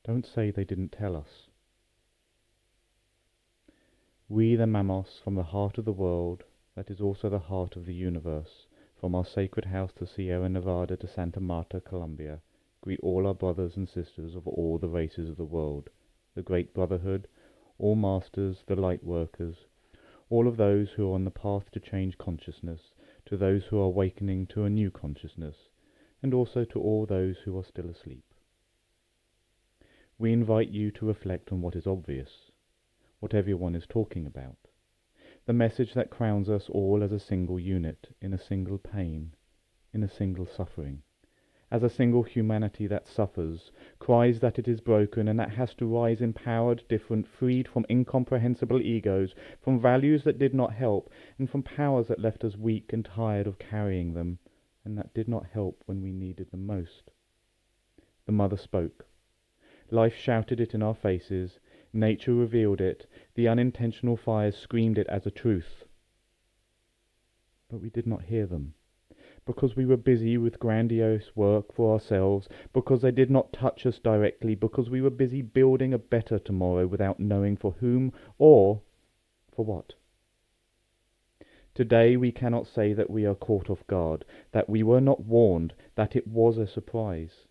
Don't say they didn't tell us. We the Mamos, from the heart of the world, that is also the heart of the universe, from our sacred house to Sierra Nevada to Santa Marta, Colombia, greet all our brothers and sisters of all the races of the world, the great brotherhood, all masters, the light workers, all of those who are on the path to change consciousness, to those who are awakening to a new consciousness, and also to all those who are still asleep. We invite you to reflect on what is obvious, what everyone is talking about, the message that crowns us all as a single unit, in a single pain, in a single suffering, as a single humanity that suffers, cries that it is broken, and that has to rise empowered, different, freed from incomprehensible egos, from values that did not help, and from powers that left us weak and tired of carrying them, and that did not help when we needed them most. The Mother spoke. Life shouted it in our faces, nature revealed it, the unintentional fires screamed it as a truth. But we did not hear them, because we were busy with grandiose work for ourselves, because they did not touch us directly, because we were busy building a better tomorrow without knowing for whom or for what. Today we cannot say that we are caught off guard, that we were not warned, that it was a surprise.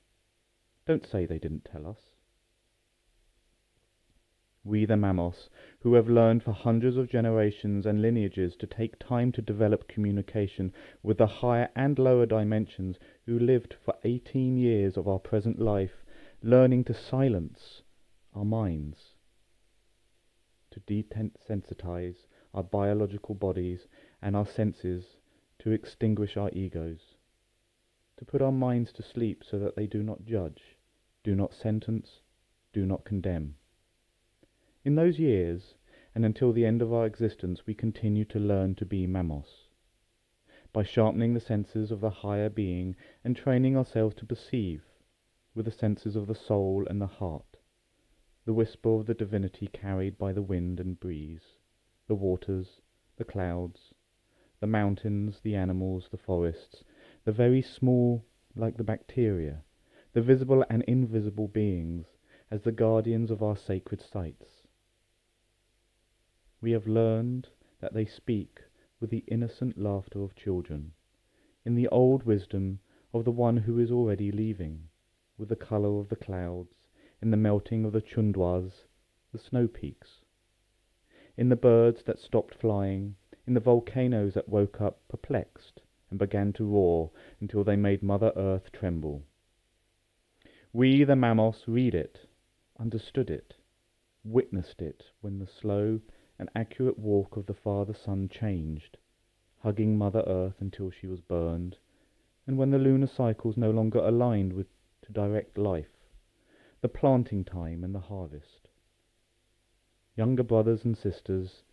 Don't say they didn't tell us. We the Mamos, who have learned for hundreds of generations and lineages to take time to develop communication with the higher and lower dimensions, who lived for 18 years of our present life, learning to silence our minds, to desensitize our biological bodies and our senses, to extinguish our egos, to put our minds to sleep so that they do not judge, do not sentence, do not condemn. In those years, and until the end of our existence, we continue to learn to be Mamos, by sharpening the senses of the higher being and training ourselves to perceive, with the senses of the soul and the heart, the whisper of the divinity carried by the wind and breeze, the waters, the clouds, the mountains, the animals, the forests, the very small, like the bacteria, the visible and invisible beings, as the guardians of our sacred sites. We have learned that they speak with the innocent laughter of children, in the old wisdom of the one who is already leaving, with the colour of the clouds, in the melting of the chundwas, the snow peaks, in the birds that stopped flying, in the volcanoes that woke up perplexed and began to roar until they made Mother Earth tremble. We, the Mamos, read it, understood it, witnessed it when the slow and accurate walk of the Father Sun changed, hugging Mother Earth until she was burned, and when the lunar cycles no longer aligned with to direct life, the planting time and the harvest. Younger brothers and sisters,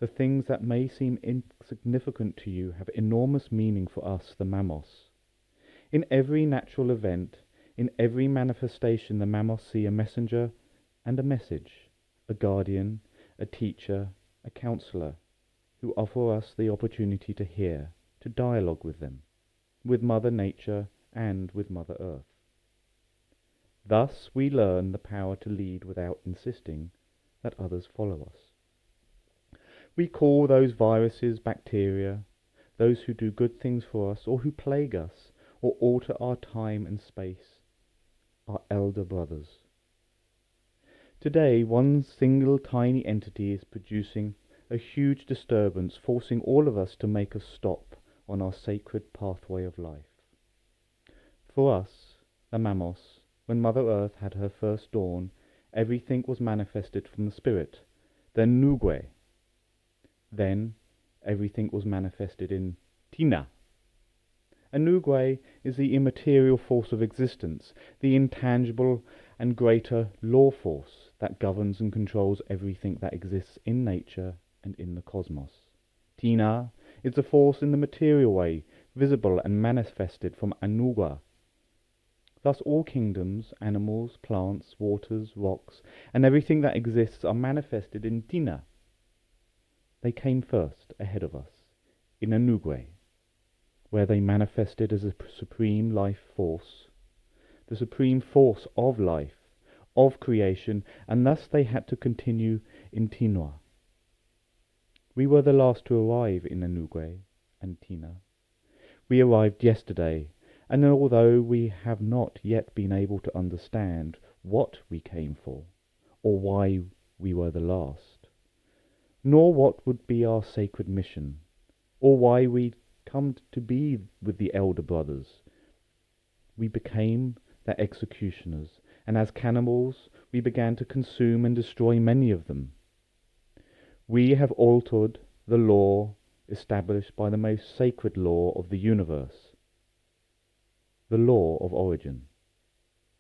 the things that may seem insignificant to you have enormous meaning for us, the Mamos. In every natural event, in every manifestation, the Mamos see a messenger and a message, a guardian, a teacher, a counselor, who offer us the opportunity to hear, to dialogue with them, with Mother Nature and with Mother Earth. Thus we learn the power to lead without insisting that others follow us. We call those viruses bacteria, those who do good things for us or who plague us or alter our time and space, our elder brothers. Today, one single tiny entity is producing a huge disturbance, forcing all of us to make a stop on our sacred pathway of life. For us, the Mamos, when Mother Earth had her first dawn, everything was manifested from the Spirit, the Nugwe. Then, everything was manifested in Tina. A Nugwe is the immaterial force of existence, the intangible and greater law force that governs and controls everything that exists in nature and in the cosmos. Tina is the force in the material way, visible and manifested from Anugwa. Thus all kingdoms, animals, plants, waters, rocks, and everything that exists are manifested in Tina. They came first, ahead of us, in Anugwe, where they manifested as a supreme life force, the supreme force of life, of creation, and thus they had to continue in Tinua. We were the last to arrive in Enugu and Tina. We arrived yesterday, and although we have not yet been able to understand what we came for, or why we were the last, nor what would be our sacred mission, or why we come to be with the elder brothers, we became their executioners, and as cannibals we began to consume and destroy many of them. We have altered the law established by the most sacred law of the universe, the law of origin,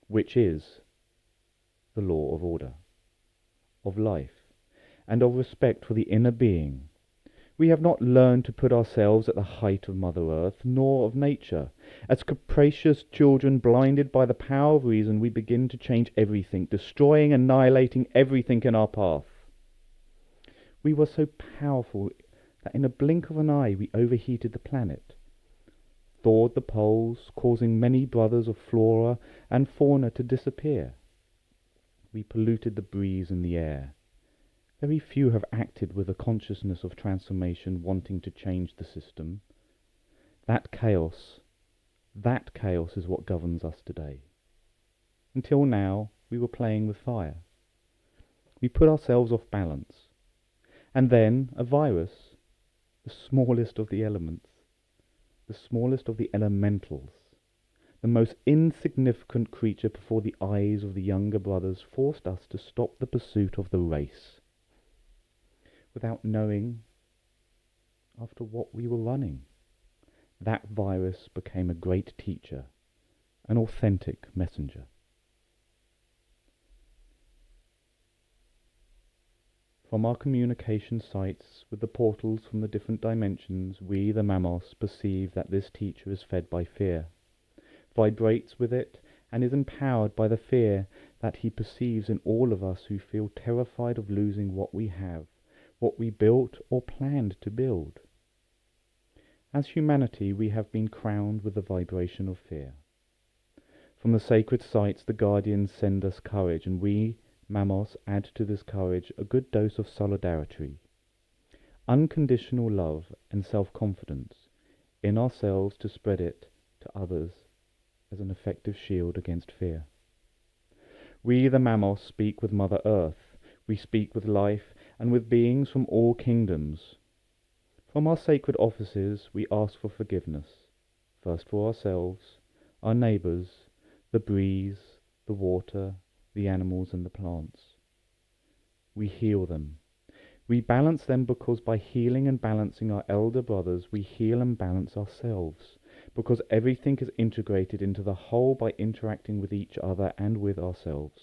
which is the law of order, of life, and of respect for the inner being. We have not learned to put ourselves at the height of Mother Earth, nor of nature. As capricious children, blinded by the power of reason, we begin to change everything, destroying, annihilating everything in our path. We were so powerful that in a blink of an eye we overheated the planet, thawed the poles, causing many brothers of flora and fauna to disappear. We polluted the breeze and the air. Very few have acted with a consciousness of transformation, wanting to change the system. That chaos is what governs us today. Until now, we were playing with fire. We put ourselves off balance. And then a virus, the smallest of the elements, the smallest of the elementals, the most insignificant creature before the eyes of the younger brothers, forced us to stop the pursuit of the race, without knowing after what we were running. That virus became a great teacher, an authentic messenger. From our communication sites with the portals from the different dimensions, we, the Mamos, perceive that this teacher is fed by fear, vibrates with it, and is empowered by the fear that he perceives in all of us who feel terrified of losing what we have, what we built or planned to build. As humanity, we have been crowned with the vibration of fear. From the sacred sites, the guardians send us courage, and we, Mamos, add to this courage a good dose of solidarity, unconditional love and self-confidence in ourselves to spread it to others as an effective shield against fear. We, the Mamos, speak with Mother Earth. We speak with life and with beings from all kingdoms. From our sacred offices we ask for forgiveness, first for ourselves, our neighbours, the breeze, the water, the animals and the plants. We heal them. We balance them because by healing and balancing our elder brothers we heal and balance ourselves, because everything is integrated into the whole by interacting with each other and with ourselves.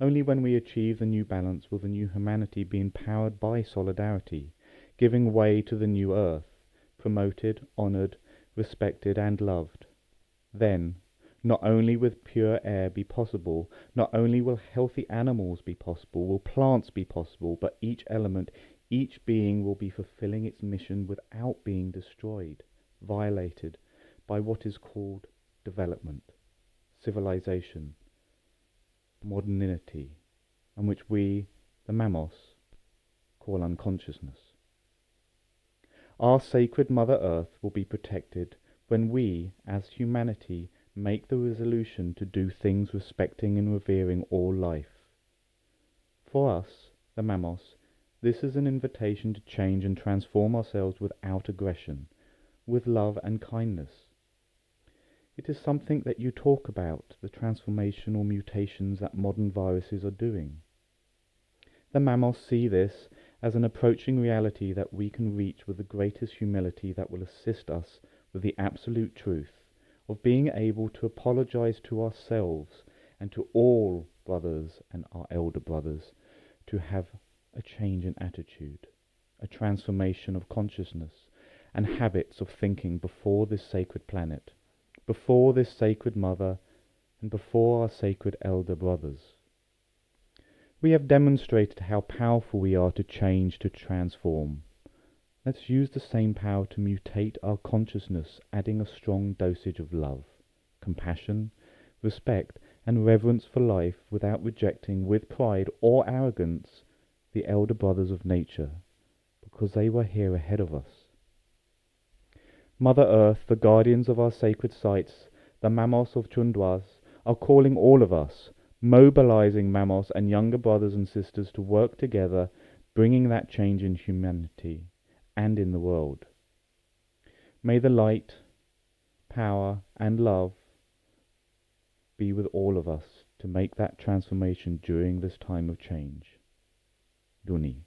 Only when we achieve the new balance will the new humanity be empowered by solidarity, giving way to the new earth, promoted, honoured, respected and loved. Then, not only will pure air be possible, not only will healthy animals be possible, will plants be possible, but each element, each being will be fulfilling its mission without being destroyed, violated by what is called development, civilization, modernity, and which we, the Mamos, call unconsciousness. Our sacred Mother Earth will be protected when we, as humanity, make the resolution to do things respecting and revering all life. For us, the Mamos, this is an invitation to change and transform ourselves without aggression, with love and kindness. It is something that you talk about, the transformational mutations that modern viruses are doing. The Mamos see this as an approaching reality that we can reach with the greatest humility that will assist us with the absolute truth of being able to apologize to ourselves and to all brothers and our elder brothers to have a change in attitude, a transformation of consciousness and habits of thinking before this sacred planet, before this sacred mother, and before our sacred elder brothers. We have demonstrated how powerful we are to change, to transform. Let's use the same power to mutate our consciousness, adding a strong dosage of love, compassion, respect, and reverence for life without rejecting with pride or arrogance the elder brothers of nature, because they were here ahead of us. Mother Earth, the guardians of our sacred sites, the Mamos of Chundwas, are calling all of us, mobilizing Mamos and younger brothers and sisters to work together, bringing that change in humanity and in the world. May the light, power, and love be with all of us to make that transformation during this time of change. Duni.